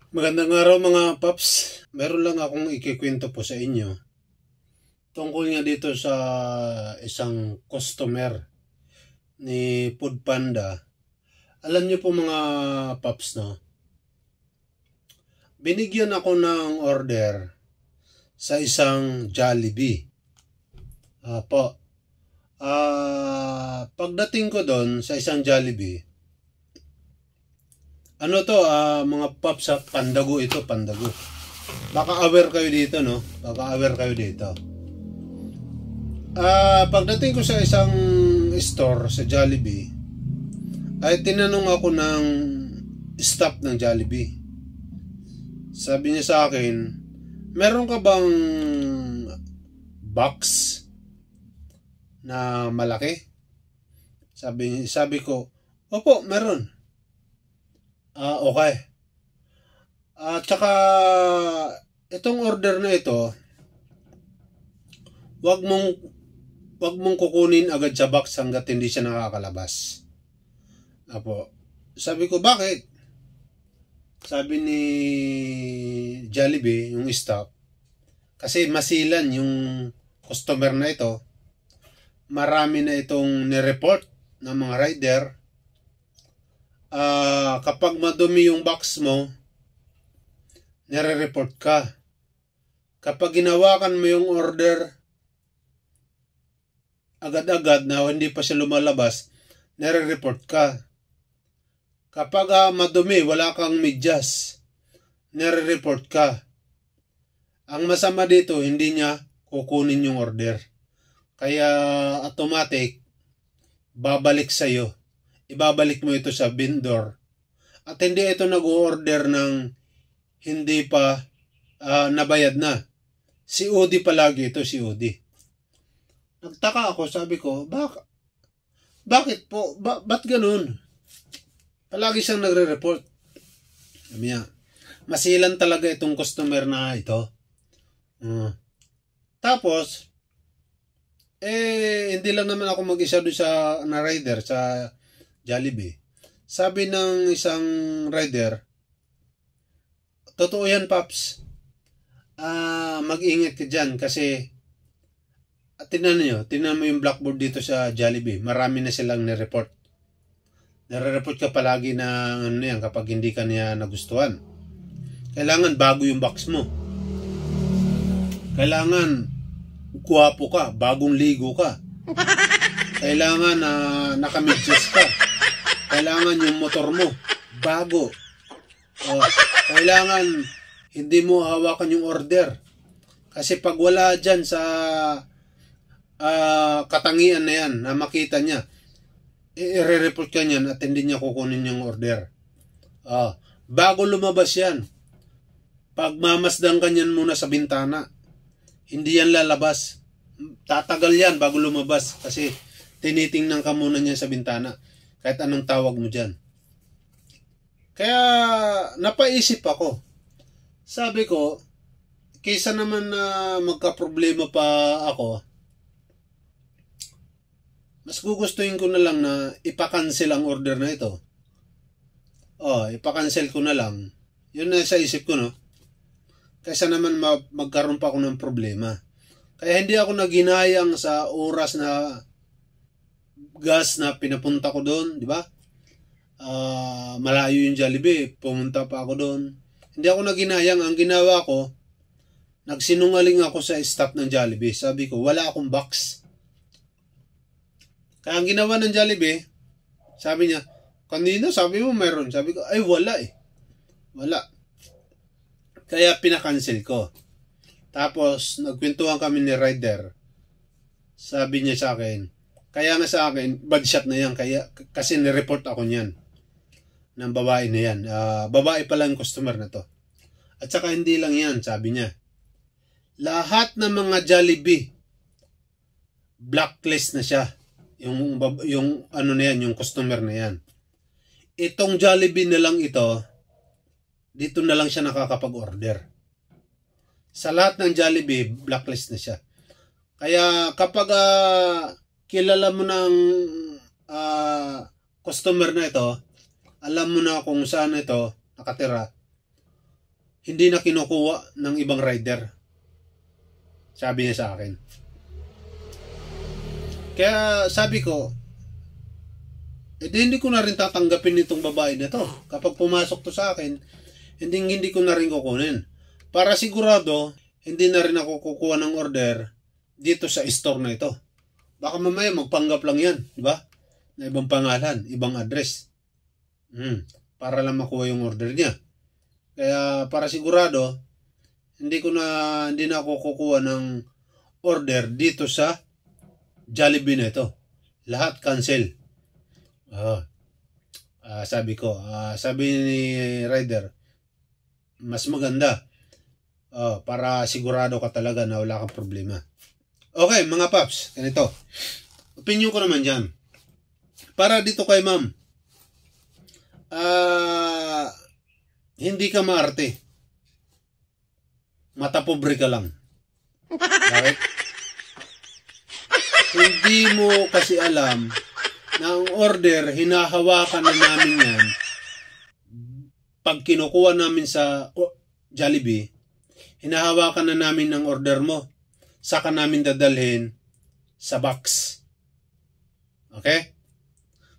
Magandang araw mga paps. Meron lang akong ikikwento po sa inyo. Tungkol nga dito sa isang customer ni Food Panda. Alam niyo po mga paps, no? Binigyan ako ng order sa isang Jollibee. Po. Pagdating ko doon sa isang Jollibee, mga paps, Pandago ito, Pandago. Baka aware kayo dito, no? Baka aware kayo dito. Pagdating ko sa isang store sa Jollibee, ay tinanong ako ng staff ng Jollibee. Sabi niya sa akin, meron ka bang box na malaki? Sabi ko, opo, meron. Okay. Tsaka itong order na ito, wag mong kukunin agad sa box hangga't hindi siya nakakalabas. Sabi ko, bakit? Sabi ni Jollibee, yung staff, kasi masilan yung customer na ito. Marami na itong nireport ng mga rider. Kapag madumi yung box mo, nire-report ka. Kapag ginawakan mo yung order agad-agad na hindi pa siya lumalabas, nire-report ka. Kapag madumi, wala kang medyas, nire-report ka. Ang masama dito, hindi niya kukunin yung order. Kaya automatic, babalik sa'yo. Ibabalik mo ito sa vendor. At hindi ito nag-order ng hindi pa nabayad na. COD palagi ito, COD. Nagtaka ako, sabi ko, bakit po? Ba't ganun? Palagi siyang nagre-report. Sabi niya, masilan talaga itong customer na ito. Tapos, hindi lang naman ako mag-isa doon sa rider, sa Jollibee. Sabi ng isang rider, totoo yan, Paps. Mag-ingat ka dyan kasi tinan mo yung blackboard dito sa Jollibee. Marami na silang nireport. Nire-report ka palagi ng yan kapag hindi ka niya nagustuhan. Kailangan bago yung box mo. Kailangan guwapo ka, bagong ligo ka. Kailangan nakamedyas ka. Kailangan yung motor mo bago. Kailangan hindi mo hawakan yung order. Kasi pag wala dyan sa katangian na yan, na makita niya, i-report ka niyan at hindi niya kukunin yung order. Bago lumabas yan, pagmamasdan ka niyan muna sa bintana. Hindi yan lalabas. Tatagal yan bago lumabas kasi tinitingnan ka muna niya sa bintana. Kahit anong tawag mo dyan. Kaya napaisip ako. Sabi ko, kaysa naman na magka-problema pa ako, mas gugustuhin ko na lang na ipakancel ang order na ito. Ipakancel ko na lang. Yun na sa isip ko, no? Kaysa naman magkaroon pa ako ng problema. Kaya hindi ako naginayang sa oras na gas na pinapunta ko doon, di ba? Malayo yung Jollibee, pumunta pa ako doon. Hindi ako naginayang. Ang ginawa ko, nagsinungaling ako sa staff ng Jollibee. Sabi ko, wala akong box. Kaya ang ginawa ng Jollibee, sabi niya, kanina sabi mo meron. Sabi ko, ay wala eh. Wala. Kaya pinakancel ko. Tapos, nagkwentuhan kami ni rider. Sabi niya sa akin, kaya nga sa akin, bad shot na yan. Kasi nireport ako niyan. Ng babae na yan. Babae pala yung customer na to. At saka hindi lang yan, sabi niya. Lahat ng mga Jollibee, blacklist na siya. Yung ano na yan, yung customer na yan. Itong Jollibee na lang ito, dito na lang siya nakakapag-order. Sa lahat ng Jollibee, blacklist na siya. Kaya kapag kilala mo ng customer na ito, alam mo na kung saan ito nakatira, hindi na kinukuha ng ibang rider. Sabi niya sa akin. Kaya sabi ko, hindi ko na rin tatanggapin itong babae na to. Kapag pumasok to sa akin, hindi ko na rin kukunin. Para sigurado, hindi na rin ako kukuha ng order dito sa store na ito. Baka mamaya magpanggap lang yan, di ba? Na ibang pangalan, ibang address. Para lang makuha yung order niya. Kaya para sigurado, hindi na ako kukuha ng order dito sa Jollibee na ito. Lahat cancel. Sabi ni Rider, mas maganda para sigurado ka talaga na wala kang problema. Okay, mga paps, ganito. Opinion ko naman dyan. Para dito kay ma'am, hindi ka maarte. Mata pobre ka lang. Bakit? Hindi mo kasi alam na ang order, hinahawakan na namin yan. Pag kinukuha namin sa Jollibee, hinahawakan na namin ang order mo. Saka namin dadalhin sa box. Okay?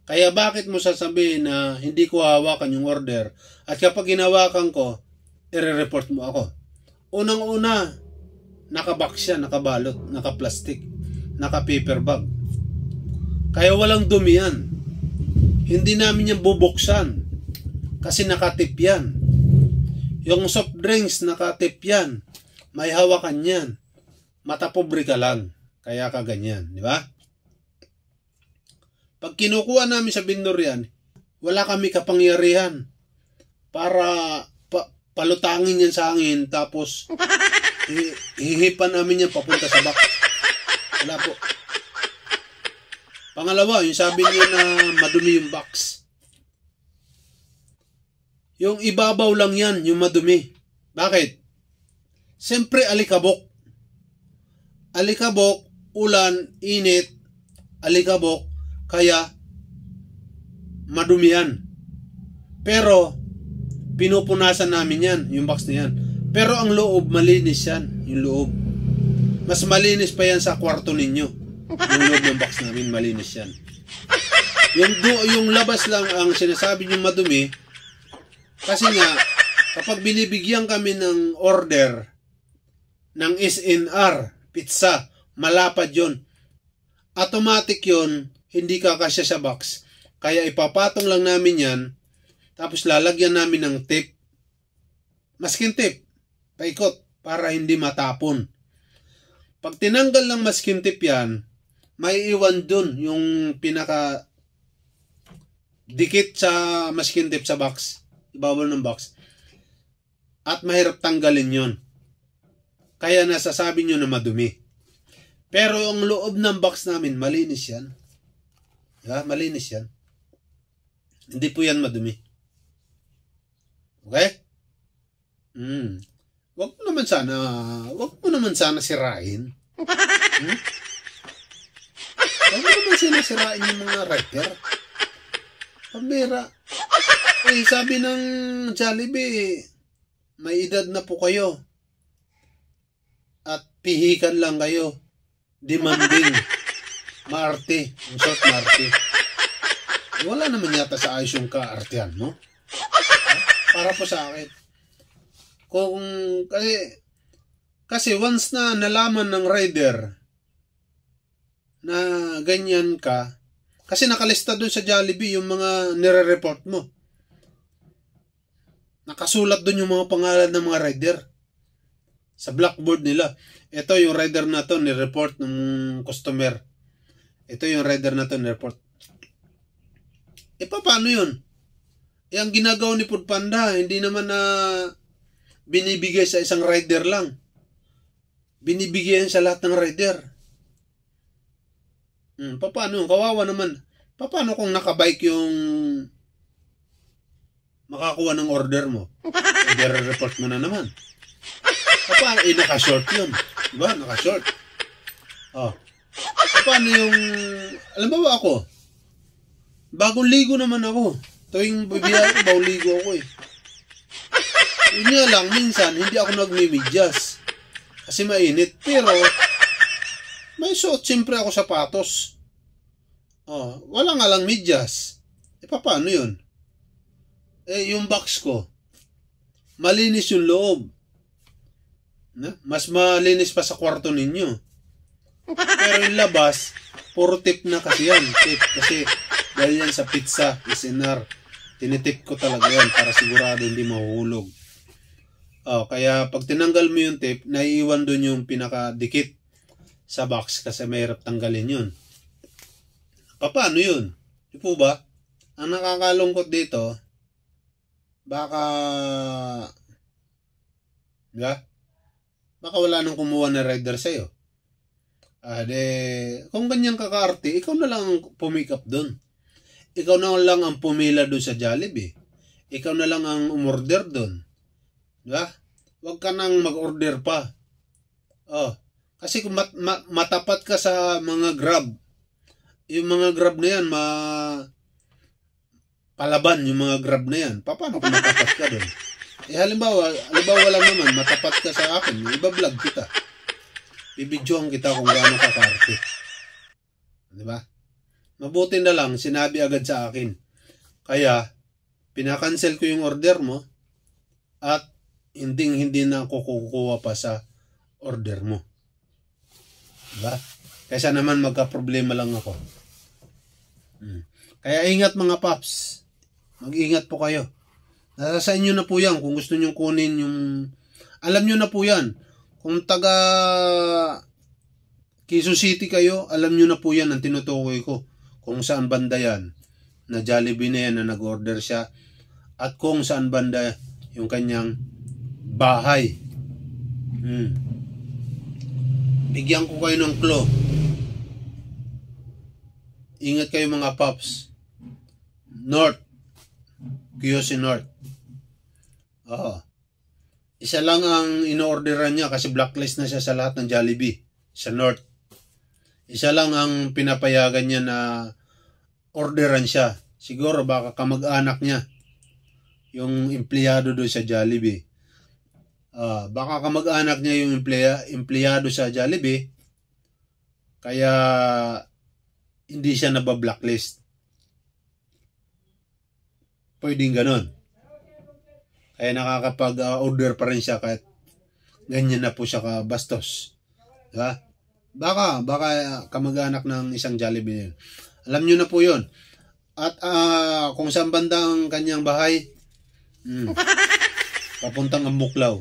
Kaya bakit mo sasabihin na hindi ko hawakan yung order at kapag hinawakan ko, i-report mo ako? Unang-una, nakabox siya, nakabalot, naka-plastic, naka-paper bag. Kaya walang dumi yan. Hindi namin yan bubuksan kasi nakatip yan. Yung soft drinks, nakatip yan. May hawakan yan. Mata pobre ka lang. Kaya ka ganyan. Di ba? Pag kinukuha namin sa vendor yan, wala kami kapangyarihan para palutangin yan sa hangin tapos hihipan namin yan papunta sa box. Wala po. Pangalawa, yung sabi niya na madumi yung box. Yung ibabaw lang yan, yung madumi. Bakit? Siyempre alikabok. Alikabok, ulan, init, alikabok, kaya madumi yan. Pero, pinupunasan namin yan, yung box na yan. Pero ang loob, malinis yan, yung loob. Mas malinis pa yan sa kwarto ninyo. Yung loob ng box namin, malinis yan. Yung labas lang ang sinasabi nyo madumi, kasi nga, kapag binibigyan kami ng order ng SNR, pizza, malapad yun. Automatic yun, hindi kakasya sa box. Kaya ipapatong lang namin yan, tapos lalagyan namin ng tape. Masking tape, paikot, para hindi matapon. Pag tinanggal ng masking tape yan, may iwan dun yung pinaka dikit sa masking tape sa box, ibabaw ng box. At mahirap tanggalin yun. Kaya nasasabi nyo na madumi. Pero ang loob ng box namin, malinis yan. Diba? Malinis yan. Hindi po yan madumi. Okay? Wag mo naman sana sirain. Wag mo naman sirain yung mga rider. Pambira. Sabi ng Jollibee, may edad na po kayo. At pihikan lang kayo. Demanding. Maarte. Ang short maarte. Wala naman yata sa ayos yung kaartehan mo. Para po sa akin. Kasi once na nalaman ng rider na ganyan ka, kasi nakalista doon sa Jollibee yung mga nire-report mo. Nakasulat doon yung mga pangalan ng mga rider. Sa blackboard nila. Ito yung rider na to, ni-report ng customer. Ito yung rider na to, ni-report. Paano yun? Ang ginagawa ni Foodpanda, hindi naman na binibigay sa isang rider lang. Binibigyan sa lahat ng rider. Paano? Kawawa naman. Paano kung nakabike yung makakuha ng order mo? I-report mo na naman. Paano? Naka-short yun. Diba? Naka-short. Paano yung... Alam ba ako? Bagong ligo naman ako. Tuwing bibiyay ko, bagong ligo ako eh. Yun nga lang, minsan, hindi ako nagmimidyas. Kasi mainit. Pero, may suot siyempre ako sapatos. Wala nga lang medyas. Paano yun? Yung box ko, malinis yung loob. Mas malinis pa sa kwarto ninyo. Pero yung labas, puro tip na kasi yan. Tip. Kasi dahil yan sa pizza, SNR. Tinitip ko talaga yan para sigurado hindi mahuhulog. Kaya pag tinanggal mo yung tape, naiiwan doon yung pinakadikit sa box kasi mahirap tanggalin yun. Paano yun? Di po ba? Ang nakakalungkot dito, baka wala nang kumuha na rider sa'yo. Kung ganyan kakaarte, ikaw na lang ang pumikap doon. Ikaw na lang ang pumila doon sa Jollibee. Ikaw na lang ang umorder doon. Diba? Huwag ka nang mag-order pa. Kasi kung matapat ka sa mga Grab, yung mga Grab na yan, palaban yung mga Grab na yan. Paano kung matapat ka doon? Halimbawa lang naman, matapat ka sa akin, iba-vlog kita. Bibidyohan kita kung gaano ka karte. Diba? Mabuti na lang, sinabi agad sa akin. Kaya, pinakancel ko yung order mo at hindi na ako kukuha pa sa order mo. Diba? Kaysa naman magka-problema lang ako. Kaya ingat mga paps. Mag-ingat po kayo. Nasa sa inyo na po yan kung gusto nyo kunin yung... Alam nyo na po yan. Kung taga Quezon City kayo, alam nyo na po yan ang tinutukoy ko. Kung saan banda yan. Na Jollibee na yan na nag-order siya. At kung saan banda yung kanyang bahay. Bigyan ko kayo ng clue. Ingat kayo mga paps. North. QC North. Isa lang ang ino-orderan niya kasi blacklist na siya sa lahat ng Jollibee. Sa North. Isa lang ang pinapayagan niya na orderan siya. Siguro baka kamag-anak niya. Yung empleyado doon sa Jollibee. Baka kamag-anak niya yung empleyado sa Jollibee. Kaya hindi siya nabablacklist. Pwedeng ganon. Kaya nakakapag-order pa rin siya kahit ganyan na po siya kabastos. Diba? Baka kamag-anak ng isang Jollibee yun. Alam nyo na po yun. At kung saan banda ang kanyang bahay, papuntang Ambuklaw.